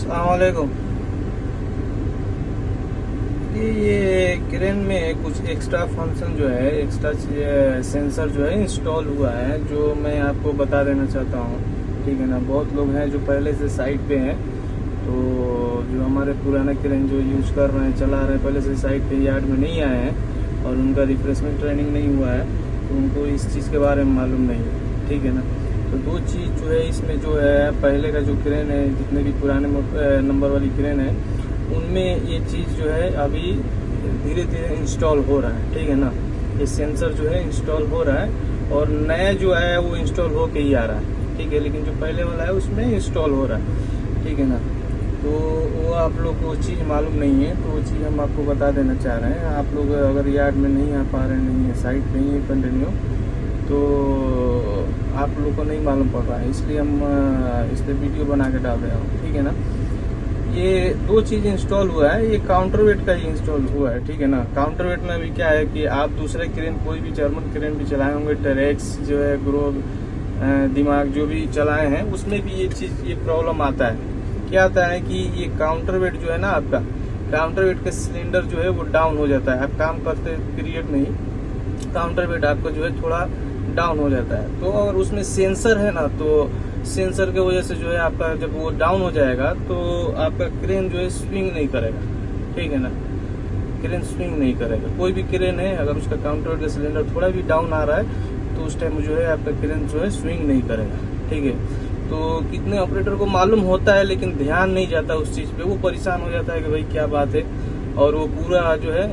अस्सलाम वालेकुम। ये क्रेन में कुछ एक्स्ट्रा फंक्शन जो है, एक्स्ट्रा सेंसर जो है इंस्टॉल हुआ है, जो मैं आपको बता देना चाहता हूँ। ठीक है ना। बहुत लोग हैं जो पहले से साइट पे हैं, तो जो हमारे पुराना क्रेन जो यूज कर रहे हैं, चला रहे हैं, पहले से साइट पे यार्ड में नहीं आए हैं और उनका रिफ्रेशमेंट ट्रेनिंग नहीं हुआ है, तो उनको इस चीज़ के बारे में मालूम नहीं है। ठीक है ना। तो दो चीज़ जो है इसमें जो है, पहले का जो क्रेन है, जितने भी पुराने नंबर वाली क्रेन है, उनमें ये चीज़ जो है अभी धीरे धीरे इंस्टॉल हो रहा है। ठीक है ना। ये सेंसर जो है इंस्टॉल हो रहा है और नया जो है वो इंस्टॉल होके ही आ रहा है। ठीक है। लेकिन जो पहले वाला है उसमें इंस्टॉल हो रहा है। ठीक है ना। तो वो आप लोग को चीज़ मालूम नहीं है, तो वो चीज़ हम आपको बता देना चाह रहे हैं। आप लोग अगर यार्ड में नहीं आ पा रहे, नहीं है, साइट नहीं है कंटिन्यू, तो आप लोग को नहीं मालूम पड़ रहा है, इसलिए हम इसलिए वीडियो बना के डाल रहे हैं। ठीक है ना। ये दो चीज इंस्टॉल हुआ है, ये काउंटरवेट का ही इंस्टॉल हुआ है। ठीक है ना। काउंटरवेट में अभी क्या है कि आप दूसरे क्रेन, कोई भी जर्मन क्रेन भी चलाए होंगे, टेरेक्स जो है, ग्रोव, दिमाग जो भी चलाए हैं, उसमें भी ये चीज, ये प्रॉब्लम आता है। क्या आता है कि ये काउंटरवेट जो है ना, आपका काउंटरवेट का सिलेंडर जो है वो डाउन हो जाता है। आप काम करते पीरियड में ही काउंटरवेट आपका जो है थोड़ा डाउन हो जाता है। तो अगर उसमें सेंसर है ना, तो सेंसर के वजह से जो है आपका, जब वो डाउन हो जाएगा तो आपका क्रेन जो है स्विंग नहीं करेगा। ठीक है ना। क्रेन स्विंग नहीं करेगा। कोई भी क्रेन है, अगर उसका काउंटरवेट का सिलेंडर थोड़ा भी डाउन आ रहा है, तो उस टाइम जो है आपका क्रेन जो है स्विंग नहीं करेगा। ठीक है। तो कितने ऑपरेटर को मालूम होता है, लेकिन ध्यान नहीं जाता उस चीज पे। वो परेशान हो जाता है कि भाई क्या बात है, और वो पूरा जो है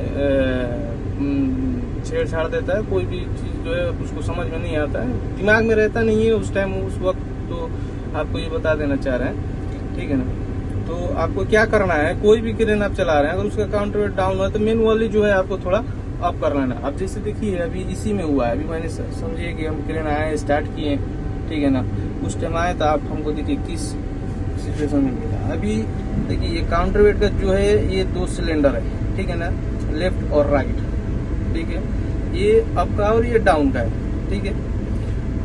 छेड़छाड़ देता है। कोई भी चीज जो है उसको समझ में नहीं आता है, दिमाग में रहता नहीं है उस टाइम, उस वक्त। तो आपको ये बता देना चाह रहे हैं। ठीक है ना। तो आपको क्या करना है, कोई भी क्रेन आप चला रहे हैं, अगर उसका काउंटरवेट डाउन हो तो मैनुअली जो है आपको थोड़ा अप कर लेना। अब जैसे देखिए अभी इसी में हुआ है, अभी मैंने समझिए कि हम क्रेन आए, स्टार्ट किए, ठीक है ना, उस टाइम आए तो आप हमको देखिए किस सिचुएशन में मिला। अभी देखिए ये काउंटरवेट का जो है, ये दो सिलेंडर है। ठीक है ना, लेफ्ट और राइट। ठीक है। ये अप का और ये डाउन का है। ठीक है।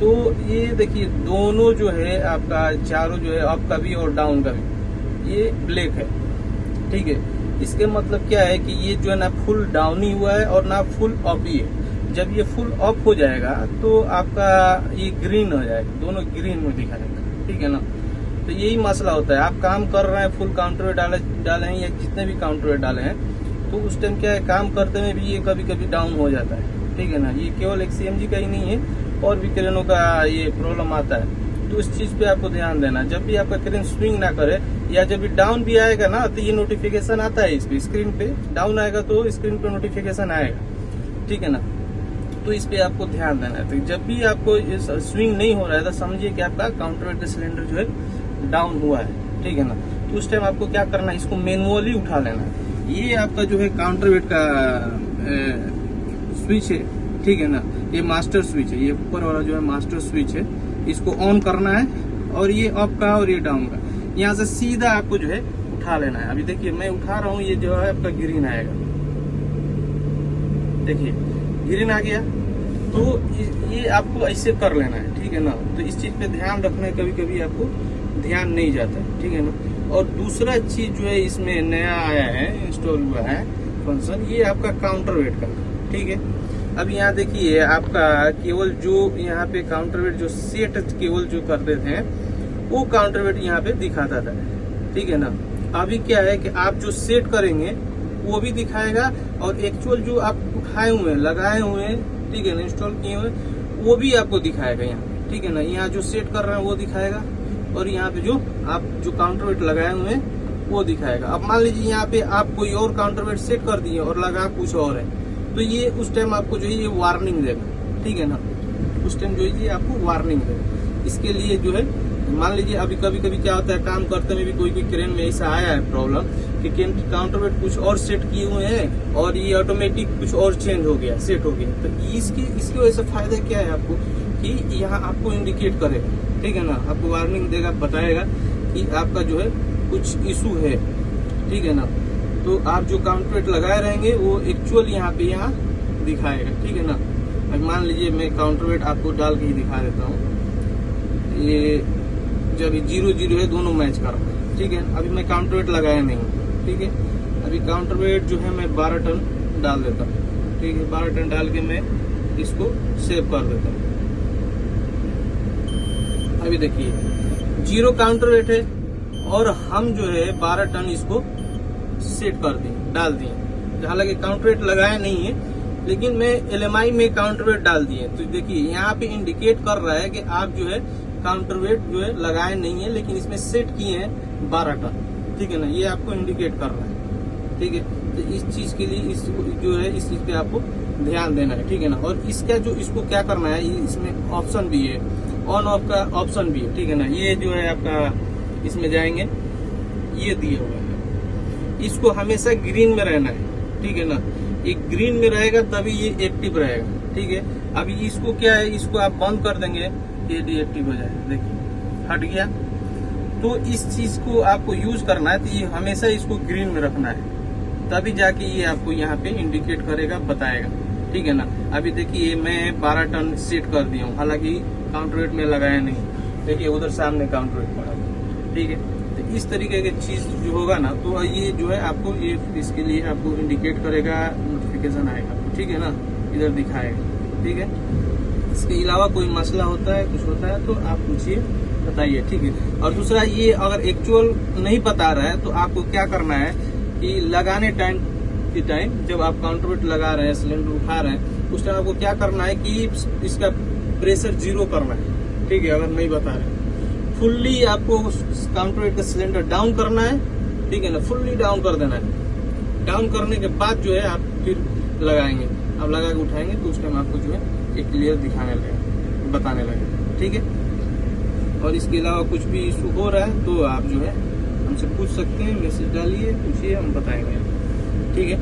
तो ये देखिए दोनों जो है आपका, चारों जो है, अप का भी और डाउन का भी, ये ब्लैक है। ठीक है। इसके मतलब क्या है कि ये जो है ना फुल डाउन ही हुआ है और ना फुल अप ही है। जब ये फुल अप हो जाएगा तो आपका ये ग्रीन हो जाएगा, दोनों ग्रीन में दिखाएगा। ठीक है ना। तो यही मसला होता है, आप काम कर रहे हैं, फुल काउंटरवेट डाले हैं या जितने भी काउंटरवेट डाले हैं, तो उस टाइम क्या है, काम करते में भी ये कभी कभी डाउन हो जाता है। ठीक है ना। ये केवल एक CMG का ही नहीं है, और भी क्रेनों का ये प्रॉब्लम आता है। तो इस चीज पे आपको ध्यान देना, जब भी आपका क्रेन स्विंग ना करे, या जब भी डाउन भी आएगा ना, तो ये नोटिफिकेशन आता है इस पे, स्क्रीन पे डाउन आएगा तो स्क्रीन पे नोटिफिकेशन आएगा। ठीक है ना। तो इस पे आपको ध्यान देना है। तो जब भी आपको स्विंग नहीं हो रहा है, तो समझिए कि आपका काउंटरवेट का सिलेंडर जो है डाउन हुआ है। ठीक है ना। तो उस टाइम आपको क्या करना है, इसको मैनुअली उठा लेना है। ये आपका जो है काउंटरवेट का स्विच है। ठीक है ना। ये मास्टर स्विच है, ये ऊपर वाला जो है मास्टर स्विच है, इसको ऑन करना है, और ये अप का और ये डाउन का, यहाँ से सीधा आपको जो है उठा लेना है। अभी देखिए मैं उठा रहा हूँ, ये जो है आपका ग्रीन आएगा, देखिए ग्रीन आ गया। तो ये आपको ऐसे कर लेना है। ठीक है ना। तो इस चीज पे ध्यान रखना है, कभी कभी आपको ध्यान नहीं जाता है। ठीक है ना। और दूसरा चीज जो है इसमें नया आया है, इंस्टॉल हुआ है फंक्शन, ये आपका काउंटरवेट का। ठीक है। अब यहाँ देखिए आपका केवल जो यहाँ पे काउंटरवेट जो सेट केवल जो करते थे, वो काउंटरवेट यहाँ पे दिखाता था। ठीक है ना। अभी क्या है कि आप जो सेट करेंगे वो भी दिखाएगा, और एक्चुअल जो आप उठाए हुए, लगाए हुए, ठीक है ना, इंस्टॉल किए हुए, वो भी आपको दिखाएगा यहाँ। ठीक है ना। यहाँ जो सेट कर रहे हैं वो दिखाएगा, और यहाँ पे जो आप जो काउंटरवेट लगाए हुए हैं वो दिखाएगा। अब मान लीजिए यहाँ पे आप कोई और काउंटरवेट सेट कर दिए और लगा कुछ और है, तो ये उस टाइम आपको जो है ये वार्निंग देगा। ठीक है ना। उस टाइम जो है ये आपको वार्निंग देगा। इसके लिए जो है, मान लीजिए अभी कभी कभी क्या होता है, काम करते में भी कोई भी क्रेन में ऐसा आया है प्रॉब्लम कि काउंटरवेट कुछ और सेट किए हुए हैं और ये ऑटोमेटिक कुछ और चेंज हो गया, सेट हो गया। तो इसकी वजह से फायदा क्या है आपको, कि यहाँ आपको इंडिकेट करेगा। ठीक है ना। आपको वार्निंग देगा, बताएगा कि आपका जो है कुछ इशू है। ठीक है ना। तो आप जो काउंटरवेट लगाए रहेंगे वो एक्चुअल यहाँ दिखाएगा। ठीक है ना। अब मान लीजिए मैं काउंटरवेट आपको डाल के ही दिखा देता हूँ। ये जब 0-0 है, दोनों मैच कर रहे हैं। ठीक है। अभी मैं काउंटर वेट लगाया नहीं हूँ, ठीक है। अभी काउंटर वेट जो है मैं 12 टन डाल देता हूँ, ठीक है। 12 टन डाल के मैं इसको सेव कर देता हूँ। अभी देखिए 0 काउंटर वेट है और हम जो है 12 टन इसको सेट कर दिए, डाल दिए। हालांकि काउंटर वेट लगाया नहीं है, लेकिन मैं LMI में काउंटर वेट डाल दिए। तो देखिए यहाँ पे इंडिकेट कर रहा है कि आप जो है काउंटर वेट जो है लगाए नहीं है, लेकिन इसमें सेट किए हैं 12 टन, ठीक है ना। ये आपको इंडिकेट कर रहा है, ठीक है। तो इस चीज के लिए इस जो है इस चीज पे आपको ध्यान देना है, ठीक है ना। और इसका जो इसको क्या करना है, इसमें ऑप्शन भी है, ऑन ऑफ का ऑप्शन भी है, ठीक है ना। ये जो है आपका इसमें जाएंगे, ये दिए हुए हैं, इसको हमेशा ग्रीन में रहना है, ठीक है ना। ये ग्रीन में रहेगा तभी ये एक्टिव रहेगा, ठीक है। अभी इसको क्या है, इसको आप बंद कर देंगे, ये डीएक्टिव हो जाएगा, देखिए हट गया। तो इस चीज को आपको यूज करना है, तो ये हमेशा इसको ग्रीन में रखना है, तभी जाके ये आपको यहाँ पे इंडिकेट करेगा, बताएगा, ठीक है ना। अभी देखिए मैं 12 टन सेट कर दिया हूँ, हालांकि काउंटर वेट में लगाया नहीं। देखिए उधर सामने काउंटर वेट पड़ा, ठीक है। तो इस तरीके की चीज जो होगा ना, तो ये जो है आपको ये इसके लिए आपको इंडिकेट करेगा, नोटिफिकेशन आएगा, ठीक है ना, इधर दिखाएगा, ठीक है। इसके अलावा कोई मसला होता है, कुछ होता है तो आप पूछिए, बताइए, ठीक है। और दूसरा, ये अगर एक्चुअल नहीं बता रहा है तो आपको क्या करना है कि लगाने टाइम के टाइम जब आप काउंटर वेट लगा रहे हैं, सिलेंडर उठा रहे हैं, उस टाइम आपको क्या करना है कि इसका प्रेशर 0 करना है, ठीक है। अगर नहीं बता रहे, फुल्ली आपको काउंटर वेट का सिलेंडर डाउन करना है, ठीक है ना, फुल्ली डाउन कर देना है। डाउन करने के बाद जो है आप फिर लगाएंगे, आप लगा के उठाएंगे तो उस टाइम आपको जो है एक क्लियर दिखाने लगे, बताने लगे, ठीक है। और इसके अलावा कुछ भी इशू हो रहा है तो आप जो है हमसे पूछ सकते हैं, मैसेज डालिए, पूछिए, हम बताएंगे, ठीक है।